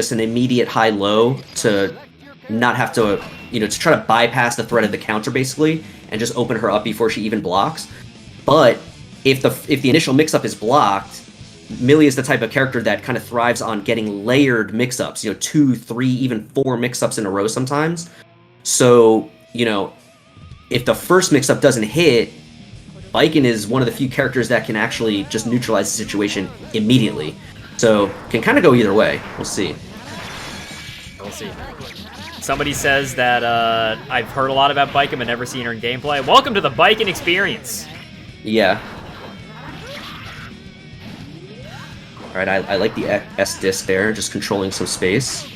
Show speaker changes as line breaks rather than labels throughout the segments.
just an immediate high-low to not have to, to try to bypass the threat of the counter, basically, and just open her up before she even blocks. But if the initial mix-up is blocked, Millia is the type of character that kind of thrives on getting layered mix-ups, 2, 3, even 4 mix-ups in a row sometimes. So, if the first mix-up doesn't hit, Baiken is one of the few characters that can actually just neutralize the situation immediately. So, can kind of go either way. We'll see.
We'll see. Somebody says that I've heard a lot about Baiken but never seen her in gameplay. Welcome to the Baiken experience.
Yeah. Alright, I like the S-disc there, just controlling some space.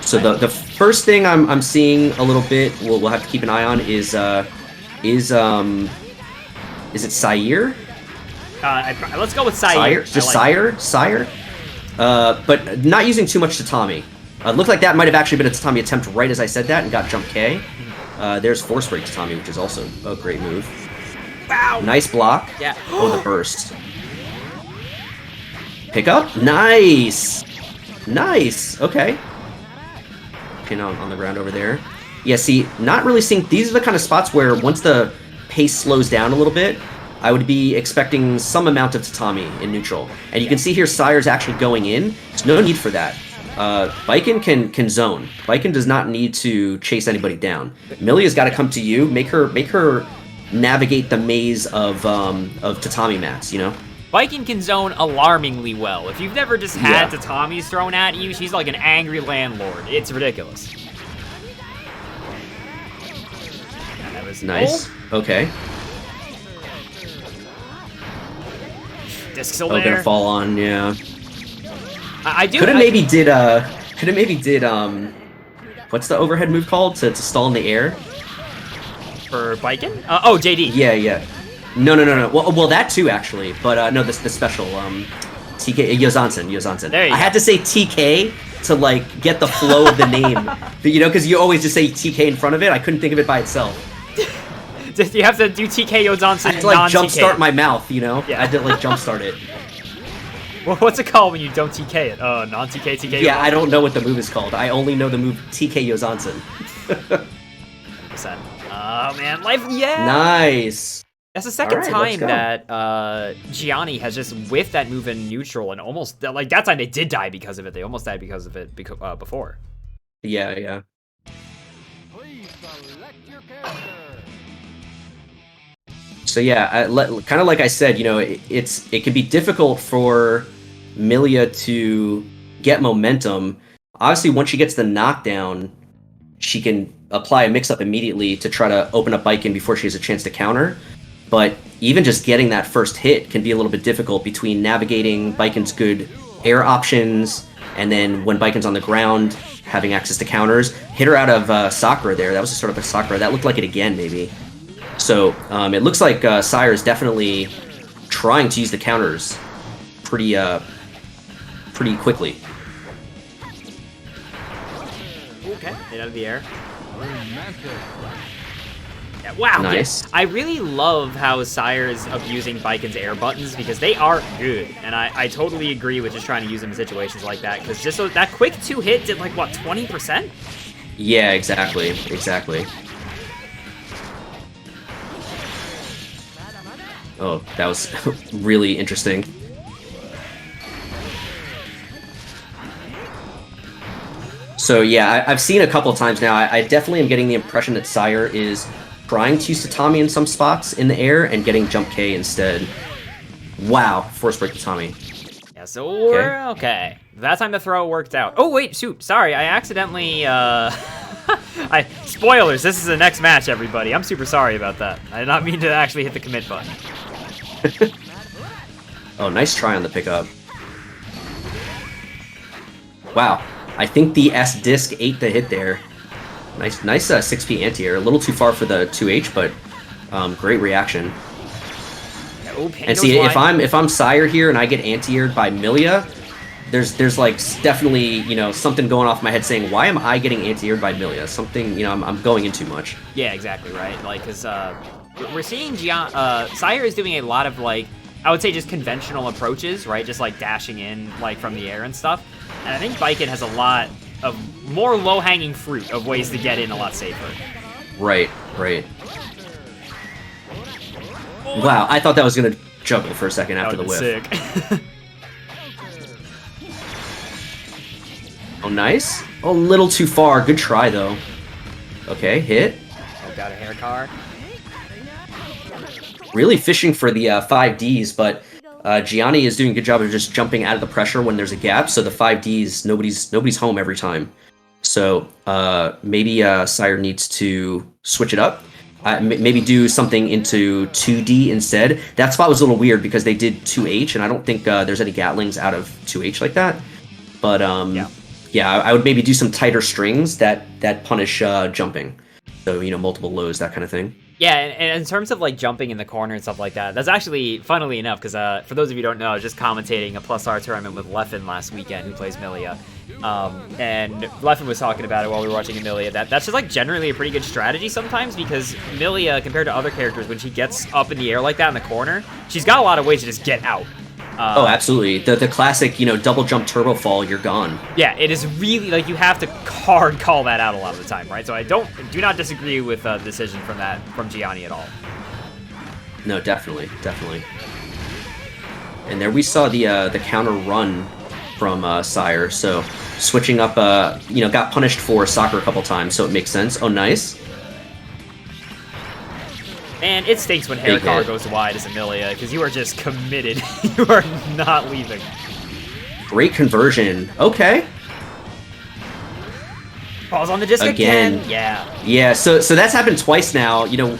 So the first thing I'm seeing a little bit, we'll have to keep an eye on is it Psyire?
Let's go with Psyire.
Just Psyire? But not using too much Tatami. Looked like that might have actually been a Tatami attempt right as I said that and got jump K. There's Force Break Tatami, which is also a great move.
Wow!
Nice block.
Yeah.
Oh, the burst. Pick up? Nice! Nice! Okay. Pin on the ground over there. Yeah, see, not really seeing... These are the kind of spots where once the pace slows down a little bit, I would be expecting some amount of Tatami in neutral. And you can see here Saire's actually going in. There's no need for that. Baiken can zone. Baiken does not need to chase anybody down. Millia's got to come to you, make her navigate the maze of Tatami mats,
Baiken can zone alarmingly well. If you've never just had Tatamis thrown at you, she's like an angry landlord. It's ridiculous. Yeah, that was
nice. Okay.
Disc still there.
Gonna fall on, yeah.
I do.
Could have maybe did what's the overhead move called to stall in the air?
For Baiken? Oh, JD.
Yeah. No. Well, that too actually, but no, the special TK Yozansen.
There you go.
I had to say TK to like get the flow of the name, because you always just say TK in front of it. I couldn't think of it by itself.
You have to do TK Yozansen.
I had to like jumpstart my mouth, Yeah. I had to like jumpstart it.
Well, what's it called when you don't TK it? Non-TK, TK.
Yeah, I don't know what the move is called. I only know the move TK Yozansen.
100%. Oh man, life. Yeah.
Nice.
That's the second time that Gianni has just whiffed that move in neutral and almost, like, that time they did die because of it. They almost died because of it before.
Yeah. So yeah, kind of like I said, it can be difficult for Millia to get momentum. Obviously, once she gets the knockdown, she can apply a mix-up immediately to try to open up Baiken before she has a chance to counter. But even just getting that first hit can be a little bit difficult between navigating Baiken's good air options, and then when Baiken's on the ground, having access to counters. Hit her out of Sakura there. That was a sort of a Sakura. That looked like it again, maybe. So it looks like Psyire is definitely trying to use the counters pretty quickly.
Okay, get out of the air. Yeah, wow,
nice.
Yes. I really love how Psyire is abusing Baiken's air buttons because they are good. And I totally agree with just trying to use them in situations like that. Because just so that quick 2-hit did like, what, 20%?
Yeah, exactly. Oh, that was really interesting. So yeah, I've seen a couple times now. I definitely am getting the impression that Psyire is trying to use Tatami in some spots in the air and getting jump K instead. Wow, force break Tatami.
Yeah, so we're okay. That time the throw worked out. Oh wait, shoot, sorry, I accidentally spoilers, this is the next match, everybody. I'm super sorry about that. I did not mean to actually hit the commit button.
Oh, nice try on the pickup. Wow, I think the S-disc ate the hit there. Nice 6P anti-air. A little too far for the 2H, but great reaction.
Oh,
and see, if I'm Psyire here and I get anti-aired by Millia, there's like definitely something going off my head saying, why am I getting anti-aired by Millia? Something I'm going in too much.
Yeah, exactly right. Like, cause we're seeing Psyire is doing a lot of like, I would say just conventional approaches, right? Just like dashing in like from the air and stuff. And I think Baiken has a lot of more low-hanging fruit of ways to get in a lot safer.
Right. Wow, I thought that was gonna juggle for a second after the whiff.
Sick.
Oh, nice. A little too far. Good try, though. Okay, hit.
Oh, got a hair car.
Really fishing for the 5Ds, but Gianni is doing a good job of just jumping out of the pressure when there's a gap, so the 5Ds, nobody's home every time. So maybe Psyire needs to switch it up. Maybe do something into 2D instead. That spot was a little weird because they did 2H, and I don't think there's any Gatlings out of 2H like that. But yeah, I would maybe do some tighter strings that punish jumping. So, you know, multiple lows, that kind of thing.
Yeah, and in terms of like jumping in the corner and stuff like that, that's actually, funnily enough, because for those of you who don't know, I was just commentating a +R tournament with Leffen last weekend, who plays Millia. And Leffen was talking about it while we were watching Millia. That's just like generally a pretty good strategy sometimes, because Millia, compared to other characters, when she gets up in the air like that in the corner, she's got a lot of ways to just get out.
Oh, absolutely. The classic, you know, double jump turbo fall, you're gone.
Yeah, it is really, like, you have to hard call that out a lot of the time, right? So I do not disagree with the decision from Gianni at all.
No, definitely. And there we saw the counter run from Psyire, so switching up, you know, got punished for soccer a couple times, so it makes sense. Oh, nice.
And it stinks when hair car goes wide as Millia, because you are just committed. You are not leaving.
Great conversion. Okay.
Falls on the disc again. Yeah.
Yeah, so that's happened twice now. You know,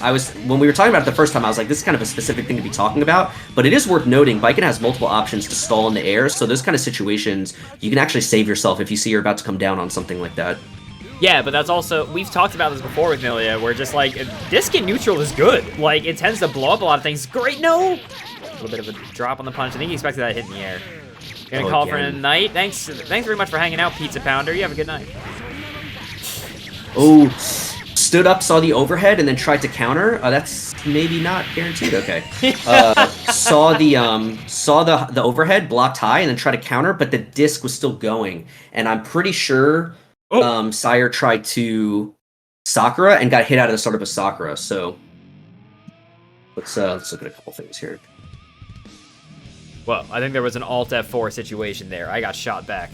when we were talking about it the first time, I was like, this is kind of a specific thing to be talking about. But it is worth noting, Baiken has multiple options to stall in the air, so those kind of situations, you can actually save yourself if you see you're about to come down on something like that.
Yeah, but that's also, we've talked about this before with Millia, where just like, disc in neutral is good. Like, it tends to blow up a lot of things. Great, no! A little bit of a drop on the punch. I think he expected that hit in the air. Gonna call for a night. Thanks very much for hanging out, Pizza Pounder. You have a good night.
Oh, stood up, saw the overhead, and then tried to counter. That's maybe not guaranteed. Okay. Saw the overhead, blocked high, and then tried to counter, but the disc was still going. And I'm pretty sure Psyire tried to Sakura and got hit out of the start of a Sakura. So let's look at a couple things here.
Well, I think there was an Alt F4 situation there. I got shot back.